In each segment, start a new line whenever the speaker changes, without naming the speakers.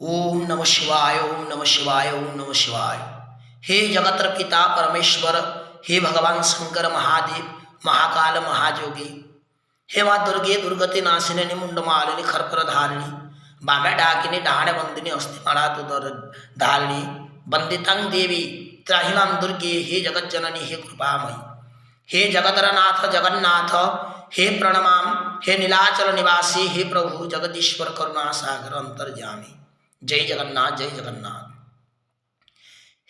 ओम नमः शिवाय, ओम नमः शिवाय, ओम नमः शिवाय। हे जगतर पिता परमेश्वर, हे भगवान शंकर महादेव, महाकाल महाजोगी, हे माँ दुर्गे दुर्गति नाशिनी मुंडमालिनी खरपरधारिणी, बामे डाकिनी डाहणे बंदिनी अस्थिमाड़ा तुदर धारिणी, बंदितं देवी त्राहिमां दुर्गे, हे जगत जननी, हे कृपामयी, हे जगतरनाथ जगन्नाथ, हे प्रणमाम, हे नीलाचल निवासी, हे प्रभु जगदीश्वर करुणा सागर अंतर्यामी। जय जगन्नाथ, जय जगन्नाथ।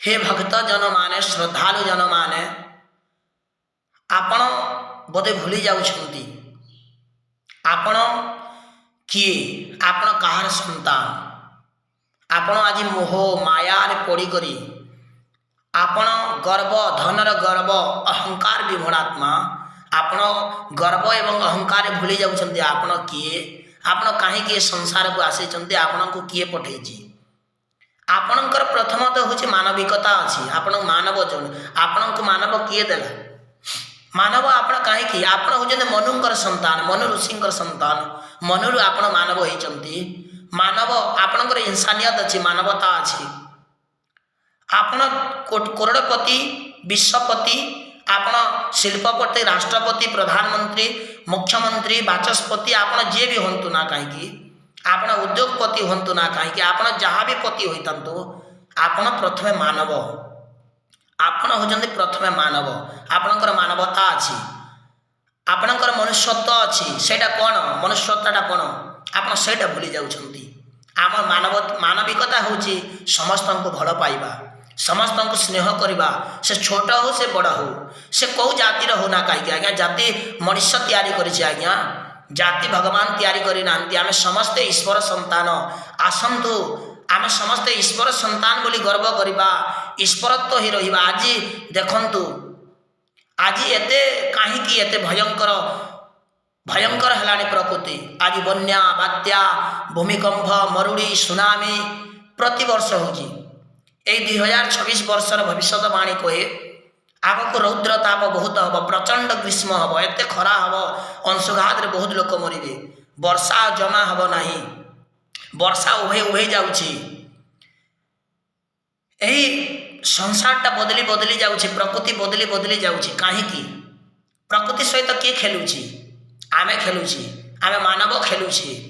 हे भक्त जन माने, श्रद्धालु जन माने, आपण बोधे भूली जाउछंती आपण किए, आपण कहार संतान, आपण आज मोह मायार पड़ी करी आपण गर्व धनर गर्व अहंकार विभणात्मा, आपण गर्व एवं अहंकार भूली जाउछंती आपण किए, आपण कहीं संसार को आसी, आपण को किए पठेची। आपणकर प्रथमतः हूँ मानविकता अच्छी, आपण मानव जन, आपण को मानव किए देला, मानव आपण कहीं आपण हूँ मनुंकर संतान, मनु ऋषिंकर संतान, मनु आपण मानव होती, मानव आपणकर इंसानियत अच्छी, मानवता अच्छी, आपण करोड़पति विश्वपति, आपण शिल्पपति, राष्ट्रपति, प्रधानमंत्री, मुख्यमंत्री, बाचस्पति, आपण जे भी हंतु ना कहीं, आपण उद्योगपति हंतु ना कहीं, आपण जहाँ भी पति होता, आपण प्रथमे मानव, आपण होचंदी प्रथमे मानव, आपणकर मानवता अच्छी, आपणकर मनुष्यत्व अच्छी, सेटा कौन मनुष्यत्वटा कौन आपण सेटा भूली जाउछंती। आम मानविकता होची समस्त को भल पाइबा, समस्त को स्नेह करवा, से छोट हो से बड़ हो, से कौ जातिर हो ना कहीं, आज्ञा जाति मनुष्य तैयारी करिछि, आज्ञा जाति भगवान तैयारी करि नांती, आमे समस्ते ईश्वर संतान, आसंतु आमे समस्ते ईश्वर संतान बोली गर्व करवा, ईश्वरत्व ही रहिबा। आज देखंतु आज एते कहीं एते भयंकर भयंकर हेलानी प्रकृति, आज बन्या बात्या भूमिकंप मरुड़ी सुनामी प्रति वर्ष होची। 2026 वर्षर भविष्यवाणी कहे आगक रौद्र ताप बहुत हम, प्रचंड ग्रीष्म हम, एत खरा हम, अंशुघात बहुत लोक मरवे, वर्षा जमा हम नहीं, वर्षा उभे उभे जाउछि, एही संसारटा बदली बदली जाउछि, प्रकृति बदली बदली जाउछि। काहेकि प्रकृति सहित किए खेलुछि, आमे खेलुछि, आमे मानव खेलुछि,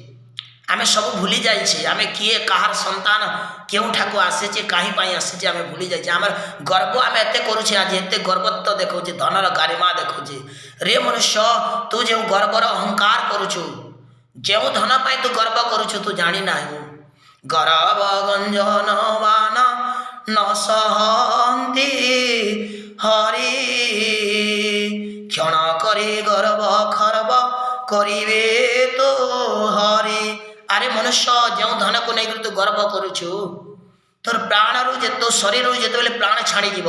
आमे सब भूली जाइछे, आमे किए कहार संतान केउठाको आसीचे, काहीं पाई आसीचे, आमे भूली जाइछे। आमर गर्व आमे एते करूछे, आज एते गर्वत्व देखौछे, धनर गारिमा देखौछे। रे मनुष्य तू जो गर्वर अहंकार करूछु, जो धन पाई तू गर्व करूछु, तू जानी नाही गर्व गंजनवान न सहन्ति हरि, क्षण करे गर्व खर्व करिवे तो हरि। अरे मनुष्य जो धन को नहीं तू गर्व करुछु, तोर प्राण रू तो शरीर जो प्राण छाड़ी जीव,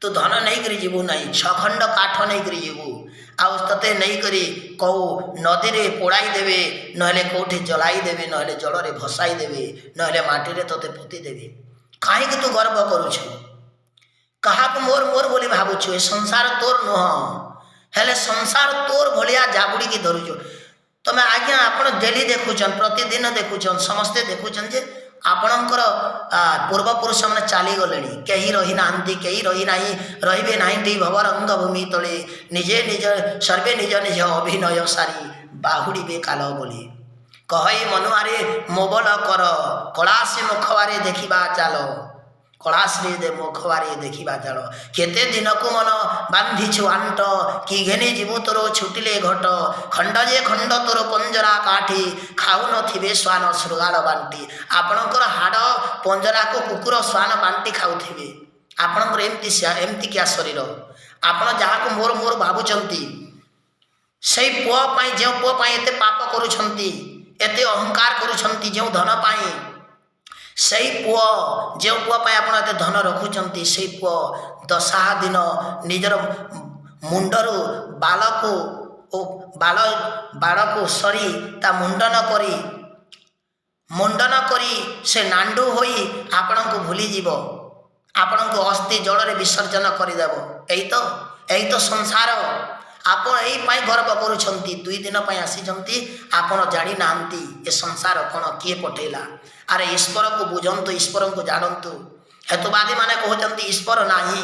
तू धन नहीं करी जीवु नहीं, 6 खंड काठ नहीं करी जीवु, आउ तते नहीं करी कौ नदी रे पोड़ाई देवे, नहले कौटे जलाई देवे, नहले जल रे भसाई देवे, नहले माटी रे तते पोती देवे। काहे कि तू गर्व करुछु, कहा को मोर मोर बोली भावुछु, ए संसार तोर नुह, हेले संसार तोर भलिया जाबुड़ी की धरुछु। तमे आज्ञा आपण डेली देखुछन, प्रतिदिन देखुछन, समस्ते देखुछन जे आपणकर पूर्वपुरुष मैंने चली गले, कहीं रही ना, कहीं रही ना, रे ना भवरंग भूमि तले, निजे निज सर्वे निज निज अभिनय सारी बाहुड़े काल बोली, कही मनुआरे मोबल कर, कलासी मुखबारे देखा चाल, कलाश्री दे मुखबारे देखा चाल, केते दिन को मन बांधिछु आंट, कि घेनी जीवु तोर छुटिले घट, खंड जे खंड तोर पंजरा काठी, खाऊ नथिबे स्वान शृगाल बांटी। आपणकर हाड़ पंजरा को कुकुर स्वान बांटी खाऊथिबे, आपणकर एमती क्या शरीर, आपण जहाँ को मोर मोर भावुचंती, से पुआ पाई जो पुआ पाई एते पाप करूछंती, एते अहंकार करूछंती, जो धन पाई से पुआ, जो पुआ पाई आपण एते धन रखुचंती, से पुआ दशा दिन निजर मुंडरू बालको बाल बालको सरी ता मुंडन करी से नांडू होई आपण को भूली जीव, आपण को अस्थि जल रे विसर्जन करदेव। यही तो संसार। ଆପଣ ଏଇପାଇଁ ଗର୍ବ କରୁଛନ୍ତି 2 ଦିନ ପାଇଁ ଆସିଛନ୍ତି ଆପଣ ଜାଣିନାହାନ୍ତି ଏ ସଂସାର କ'ଣ କିଏ ପଠେଇଲା। ଆରେ ଈଶ୍ୱରକୁ ବୁଝନ୍ତୁ, ଈଶ୍ୱରଙ୍କୁ ଜାଣନ୍ତୁ। ହେତୁବାଦୀ ମାନେ କହୁଛନ୍ତି ଈଶ୍ୱର ନାହିଁ,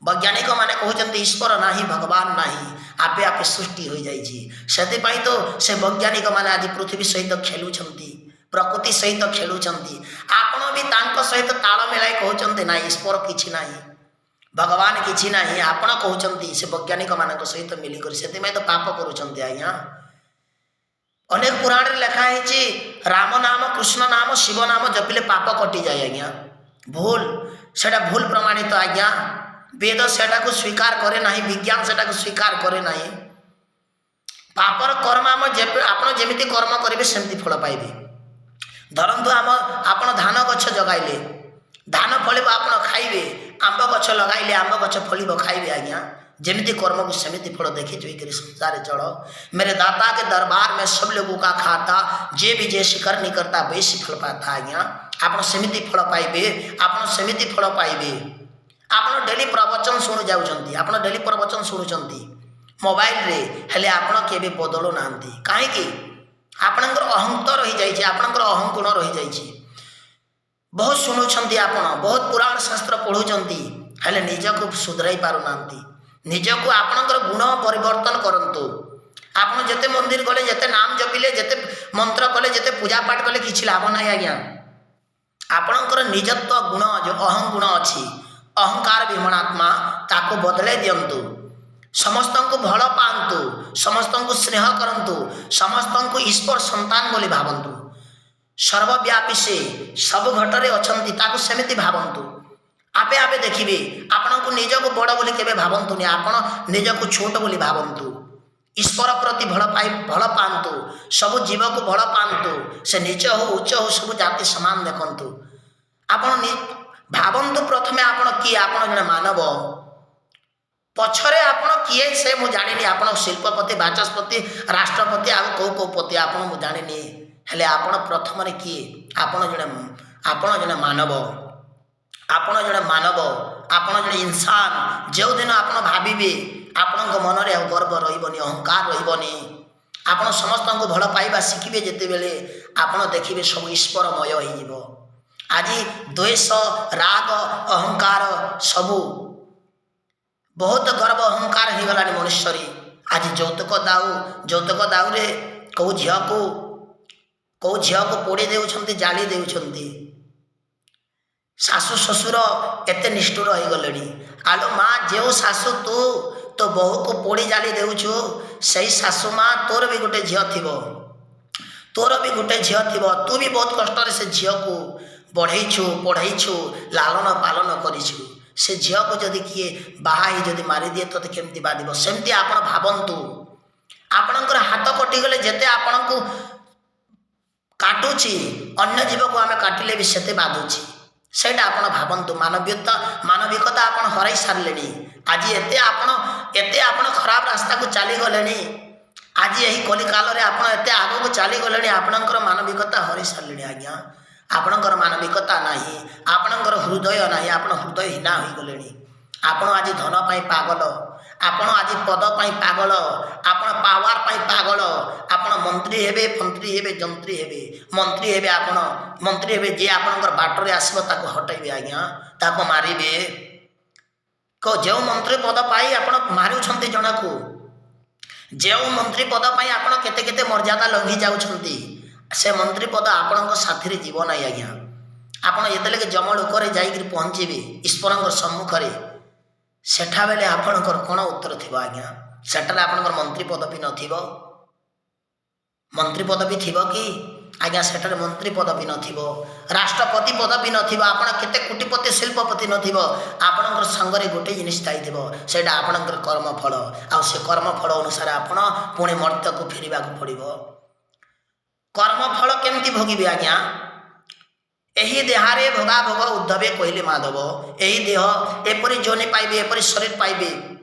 ବୈଜ୍ଞାନିକ ମାନେ କହୁଛନ୍ତି ଈଶ୍ୱର ନାହିଁ, ଭଗବାନ ନାହିଁ, ଆପେ ଆପେ ସୃଷ୍ଟି ହୋଇଯାଇଛି। ସେଥିପାଇଁ ତ ସେ ବୈଜ୍ଞାନିକ ମାନେ ଆଜି ପୃଥିବୀ ସହିତ ଖେଳୁଛନ୍ତି, ପ୍ରକୃତି ସହିତ ଖେଳୁଛନ୍ତି। ଆପଣ ବି ତାଙ୍କ ସହିତ ତାଳ ମିଳାଇ କହୁଛନ୍ତି ନାହିଁ ଈଶ୍ୱର କିଛି ନାହିଁ, ଭଗବାନ କିଛି ନାହିଁ। ଆପଣ କହୁଛନ୍ତି ସେ ବୈଜ୍ଞାନିକ ମାନଙ୍କ ସହିତ ମିଳିକରି, ସେଥିପାଇଁ ତ ପାପ କରୁଛନ୍ତି ଆଜ୍ଞା। ଅନେକ ପୁରାଣରେ ଲେଖା ହେଇଛି ରାମ ନାମ, କୃଷ୍ଣ ନାମ, ଶିବ ନାମ ଜପିଲେ ପାପ କଟିଯାଏ ଆଜ୍ଞା। ଭୁଲ, ସେଟା ଭୁଲ ପ୍ରମାଣିତ ଆଜ୍ଞା। ବେଦ ସେଟାକୁ ସ୍ୱୀକାର କରେ ନାହିଁ, ବିଜ୍ଞାନ ସେଟାକୁ ସ୍ୱୀକାର କରେ ନାହିଁ। ପାପର କର୍ମ ଆପଣ ଯେମିତି କର୍ମ କରିବେ ସେମିତି ଫଳ ପାଇବେ। ଧରନ୍ତୁ ଆପଣ ଧାନ ଗଛ ଜଗାଇଲେ, ଧାନ ଫଳିବ ଆପଣ ଖାଇବେ। ଆମ୍ବ ଗଛ ଲଗାଇଲେ ଆମ୍ବ ଗଛ ଫଳିବ ଖାଇବେ ଆଜ୍ଞା। ଯେମିତି कर्म सेमिति फल देखी चुई संसार चढ़ो। मेरे दाता के दरबार में सब लोगों का खाता, जे भी जैसे कर नहीं करता वैसे फल पाता आज्ञा। आप सेमिति फल पाइबे, आप सेमिति फल पाइबे। आप डेली प्रवचन शुणु जाउछंती, आप डेली प्रवचन शुणुछंती मोबाइल रे, हेले आपण केबे बदलु नांती काहेकि आपणकर अहंत रही जाइछि, आपणकर अहंगुण रही जाइछि। बहुत शुणुछंती, आपण बहुत पुराण शास्त्र पढुछंती, हेले निजको सुधराई पारु नांती। निजको आपणकर गुण परिवर्तन करंतु। आपण जते मंदिर गले, जते नाम जपिले, जते मंत्र कले, जते पूजा पाठ कले किछि लाभ नाही आज्ञा। आपणकर निजत्व गुण जो अहं गुण अछि, अहंकार विमणात्मा, ताको बदले दियंतु। समस्तंको भल पांतु, समस्तंको स्नेह करंतु, समस्तंको ईश्वर संतान बोली भावंतु। सर्वव्यापी से सब घटरे अछंती ताको सेमिति भावंतु। आपे आपे देखिबे, आपनको निजको बड़ बोली केबे भावंतुनी, आपण निजको छोट बोली भावंतु। ईश्वर प्रति भल पांतु, सब जीव को भल पांतु। से नीच हो उच्च हो सब जाति समान देखंतु। आपण भावंतु प्रथमे आपण किए, आपण जने मानव, पछरे आपण किए से मु जानिनी। आपण शिल्पपति, बाचस्पति, राष्ट्रपति आ को पति आपण मु जानिनी, हेले आपण प्रथम रे किए, आपण जने मानव, आपण जने मानव, आपण जने इंसान। जो दिन आपण भाबिबे, आपण मन रे गर्व रहिबनी, अहंकार रहिबनी। आपण समस्त को भल पाइबा शिखिबे, जेते बेले आपण देखिबे सब ईश्वरमय होई जिवो। आज द्वेष, राग, अहंकार सबू बहुत गर्व अहंकार हो गलानी मनुष्य रे। आज जौतुक दाऊ रे कौ झिया को पोड़ी देउछंती, जाली देउछंती। सासु ससुर एते निष्ठुर हो गलेनी। आलो माँ, जो सासु तू तो बहु को पोड़ी जाली देउछु, सही सासु माँ तोर भी गोटे झिया थिबो, तोर भी गोटे झिया थिबो। तू भी बहुत कष्ट रे से झिया को बढ़ेइछु, पढ़ेइछु, लालन पालन करिछु। से झिया को जदि किए बाहा जदि मारी दिए तो केमती बाधिब। सेमती आपण भावंतु, आपणकर हाथ कटि गले जेते आपणको काटुची, अन्य जीव को आमे काटिले भी सेते बाधुची। सेटा आपण भावंतु। मानविकता आपण हराई सारलेनी। आज एते आपण खराब रास्ता को चली गलेनी। आज यही कलिकाल रे आपण एते आगो को चली गलेनी, आपणकर मानविकता हराई सारलेनी आज्ञा। आपणकर मानविकता नाही, आपणकर हृदय नाही, आपण हृदयहीना होई गलेनी। आपण आज धन पाई पागल, आपण आज पद पाई पागल, आपण पावर पाई पागल। आपण मंत्री हेबे, मंत्री हेबे, जंत्री हेबे, मंत्री हेबे, आपण मंत्री हेबे। जे आपणकर बाटरे आसीबो ताको हटाइबे आज्ञा, ताको मारिबे। को जो मंत्री पद पाई आपण मारुछंती जणको, जो मंत्री पद पाई आपण केते केते मर्यादा लंघी जाउछंती, से मंत्री पद आपण साथी जीव ना आज्ञा। आपण जेतेले जमलोक जाइक पहुँचे ईश्वर सम्मुख में, सेठा बेले आपणकर कौन उत्तर थी आज्ञा। सेठारे आपणकर मंत्री पदवी नथिबो, मंत्री पदवी थिबो कि आज्ञा? सेठारे मंत्री पदवी नथिबो, राष्ट्रपति पदवी नथिबो, आपण केते कोटिपति शिल्पपति नथिबो। आपणकर संगरे गोटे जिनिस थाइथिबो, सेटा आपणकर कर्मफल। आ से कर्मफल अनुसार आपण पुणी मर्त्य को फेरिबा को पड़िबो। कर्मफल केमती भोगिबे आज्ञा? एही देहारे भोगा भोग उद्धवे कहले माधव। एही देह एपरी जोनि पाइबे, एपरी शरीर पाइबे।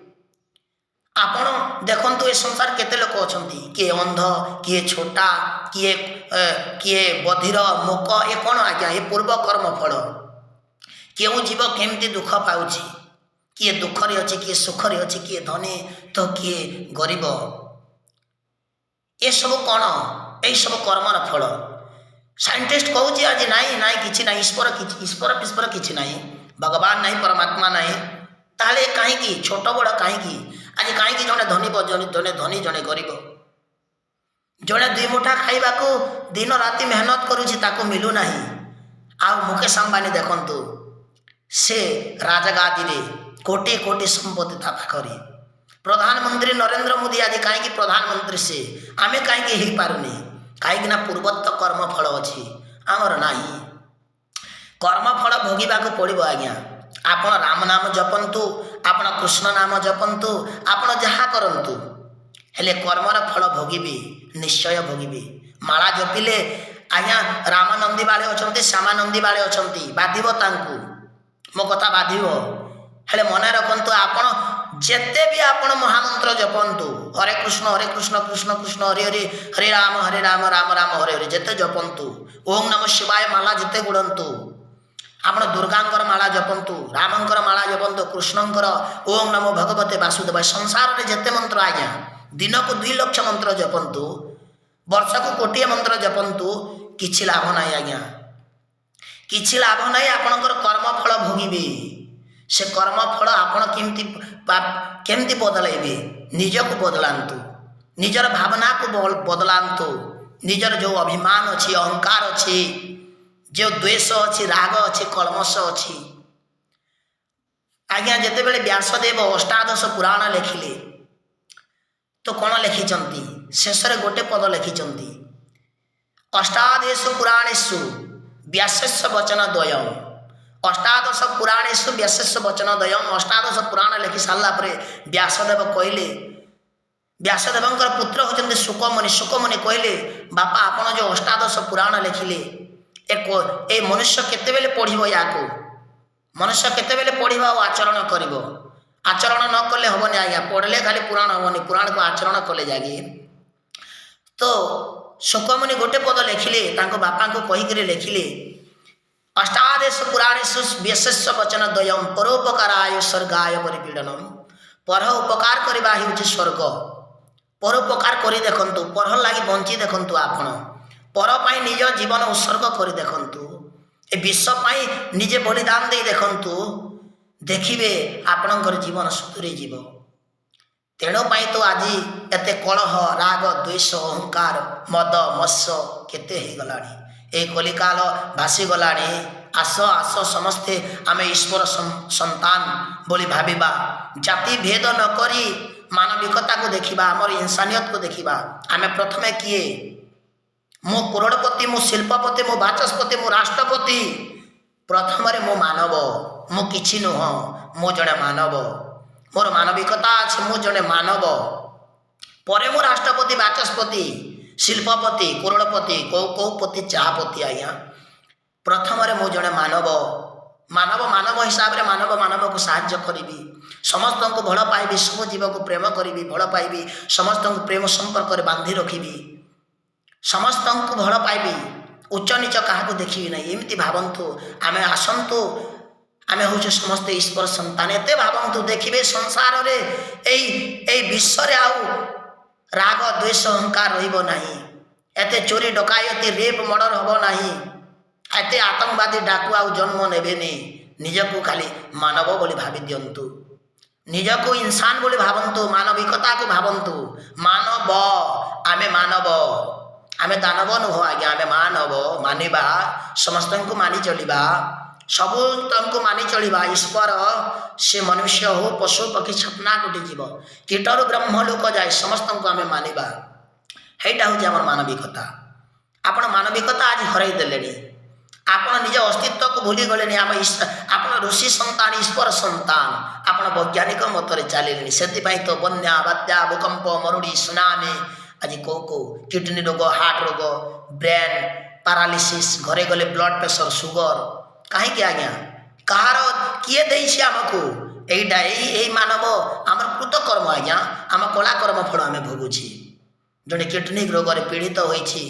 आपण देखंतु ए संसार केते लोक अछंती, किए अंध, किए छोटा, किए बधिर, मूक। ए कोन आज्ञा? ए पूर्व कर्म फल। केउ जीव केमती दुख पाउछि, किए दुखरे अच्छे किए सुखरे अच्छे किए धनी तो किए गरीब ये सब कौन यही सब कर्मर फल साइंटिस्ट कहूँ आज नाई नाई कि ना ईश्वर ईश्वर कि ना भगवान नहीं परमात्मा नहीं ताहले कहीं छोट बड़ कहीं आज कहीं जड़े धनी जड़े धनी जड़े गरीब जड़े दुई मुठा खाइबा को दिन राति मेहनत करुच्ची मिलूना आ मुकेश अंबानी देखु से राजगादी रे कोटी कोटी संपत्ति ता पाखरे प्रधानमंत्री नरेंद्र मोदी आज कहीं प्रधानमंत्री से आमे कहीं हो पारुनी कहीं पूर्वत कर्मफल अच्छी आमर ना कर्मफल भोगवा को पड़ो आज्ञा आपण राम नाम जपंतु आपण कृष्ण नाम जपंतु आपण जहाँ करंतु हेले कर्मर फल भोगिबे निश्चय भोगिबे माला जपिले आज्ञा राम नंदी बाले अच्छा श्यामा नंदी बाले अच्छा बाधिब तांकु मो कथा बाधिब हेले मन रखंतु आपण जेते भी आपण महामंत्र जपंतु हरे कृष्ण कृष्ण कृष्ण हरे हरे हरे राम राम राम हरे हरे जेते जपंतु ओम नमः शिवाय माला जेते गुड़ंतु आपण दुर्गांकर माला जपंतु रामंकर माला जपंतु कृष्णंकर ओम नमो भगवते वासुदेवाय संसार रे जेते मंत्र आज्ञा दिन को 2 लाख मंत्र जपंतु वर्ष को कोटिए मंत्र जपंतु किछि लाभ नाही आज्ञा किछि लाभ नाही आपणकर कर्मफल भोगिबे से कर्मफल आपण केमती बदलैबे निजक बदलांतु निजर भावना को बदलांतु निजर जो अभिमान अच्छी अहंकार अच्छी जो द्वेष अच्छी राग अच्छी कलमश अच्छी आज्ञा जिते बेले व्यासदेव अष्टादश पुराण लिखिले तो कौन लिखिंट शेष गोटे पद लिखिंट अष्टादश पुराणेषु व्यासस्य वचन द्वयम् अष्टादश पुराणेषु व्यासस्य वचन द्वयम् अष्टादश पुराण लिखि सारा व्यासदेव कहले व्यासदेवंकर पुत्र होचंते शुकमुनि कहले बापा आपण जो अष्टादश पुराण लिखिले ए मनुष्य केतेबेले पढ़िबो याको मनुष्य केतेबेले पढ़िबा और आचरण करिबो आचरण न कले हबनी आज्ञा पढ़ले खाली पुराण हबनी पुराण को आचरण कले जागे तो शुकमुनि गोटे पद लिखिले तांको बापा को कहिकरे लिखिले अष्टादश पुराणेषु व्यासस्य वचन द्वयम् परोपकाराय स्वर्गाय परिपीडनम् पर उपकार करबा हेउछि स्वर्ग परोपकार करी देखंतु पर लागि बंची देखंतु आपण पर पाई निज जीवन उत्सर्ग करी देखंतु ए विश्व पाई निजे बलिदान दे देखंतु देखिबे आपणकर जीवन सुधुरी जीव तेणु पाई तो आज एते कलह राग द्वेष अहंकार मद मत्स्य केते हे गलानी ए कलिकाल भासी गलानी आस आस समस्ते आमे ईश्वर संतान बोली भाविबा जाति भेद न करी मानविकता को देखिबा आमर इंसानियत को देखिबा आमे प्रथमे किए मो करोड़पति मो शिल्पपति मो बाचस्पति मो राष्ट्रपति प्रथम मो मानव मो किछि नुह मो जड़े मानव मोर मानविकता अच्छे मो जड़े मानव परे मो राष्ट्रपति बाचस्पति शिल्पपति करोड़पति कौपति चाहपति आज्ञा प्रथम मो जड़े मानव मानव मानव हिसाब रे मानव को साहाय्य करी समस्त को भल पाइबी सब जीव को प्रेम करी भल पाइबी समस्त को प्रेम संपर्क बांधि रखी समस्त को भल पाइबी उच्च नीच क्या देखी ना एमती भावतु आमे आसतु आमे हूँ समस्त ईश्वर संतान एत भावतु देखिए संसार रे ए विश्व रे आउ राग द्वेष अहंकार रहिबो नाही एते चोरी डकायती रेप मर्डर हबो नाही एते आतंकवादी डाकू आउ जन्म नेबेनी निजको खाली मानव बोली भावी दियंतु निजको इंसान बोली भावंतु मानविकता को भावंतु मानव आमे मानव आमे दानव नुह आज्ञा आमे मानव मानिबा समस्त को मानि चलिबा सबूत को मानि चलिबा ईश्वर से मनुष्य हो पशु पक्षी छपना कोटि जीव कीटरु ब्रह्म लोक जाए समस्त को आमे मानिबा हेटा हूँ आम मानविकता आपण मानविकता आज हरई देले आपण निज अस्तित्व को भूली गले आम आपण ऋषि संतान ईश्वर संतान आपण वैज्ञानिक मतरे चलिले से तो बन्या बात्या भूकंप मरुड़ी सुनामी आज को किडनी रोग हार्ट रोग ब्रेन पारालिसिस घरे गले ब्लड प्रेशर सुगर कहीं आज्ञा कहार किए देछि आमको एटा एई मानव आमर कृतकर्म आज्ञा आम कला कर्म फल आम भोगुछि जड़े किडनी रोग पीड़ित होइछि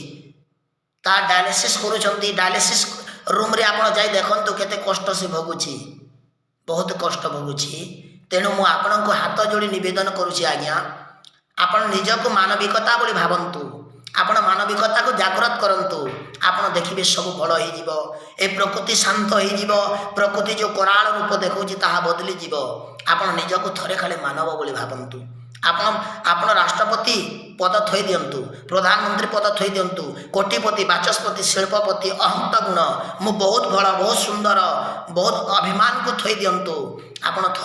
ता डायलिसिस करूछंती डायलिसिस रूम रे आपण जाई देखंतु केते कष्ट से भोगुछि बहुत कष्ट भोगुछि ତେଣୁ ମୁଁ ଆପଣଙ୍କୁ ହାତ ଯୋଡ଼ି ନିବେଦନ କରୁଛି ଆଜ୍ଞା, ଆପଣ ନିଜକୁ ମାନବିକତା ବୋଲି ଭାବନ୍ତୁ, ଆପଣ ମାନବିକତାକୁ ଜାଗ୍ରତ କରନ୍ତୁ, ଆପଣ ଦେଖିବେ ସବୁ ଭଲ ହେଇଯିବ। ଏ ପ୍ରକୃତି ଶାନ୍ତ ହେଇଯିବ, ପ୍ରକୃତି ଯେଉଁ କରାଳ ରୂପ ଦେଖାଉଛି ତାହା ବଦଳିଯିବ। ଆପଣ ନିଜକୁ ଥରେ ଖାଲି ମାନବ ବୋଲି ଭାବନ୍ତୁ। ଆପଣ ରାଷ୍ଟ୍ରପତି ପଦ ଥୋଇ ଦିଅନ୍ତୁ, ପ୍ରଧାନମନ୍ତ୍ରୀ ପଦ ଥୋଇ ଦିଅନ୍ତୁ, କୋଟିପତି, ବାଚସ୍ପତି, ଶିଳ୍ପପତି, ଅହନ୍ତ ଗୁଣ, ମୁଁ ବହୁତ ଭଲ, ବହୁତ ସୁନ୍ଦର, ବହୁତ ଅଭିମାନକୁ ଥୋଇ ଦିଅନ୍ତୁ। ଆପଣ ଥରେ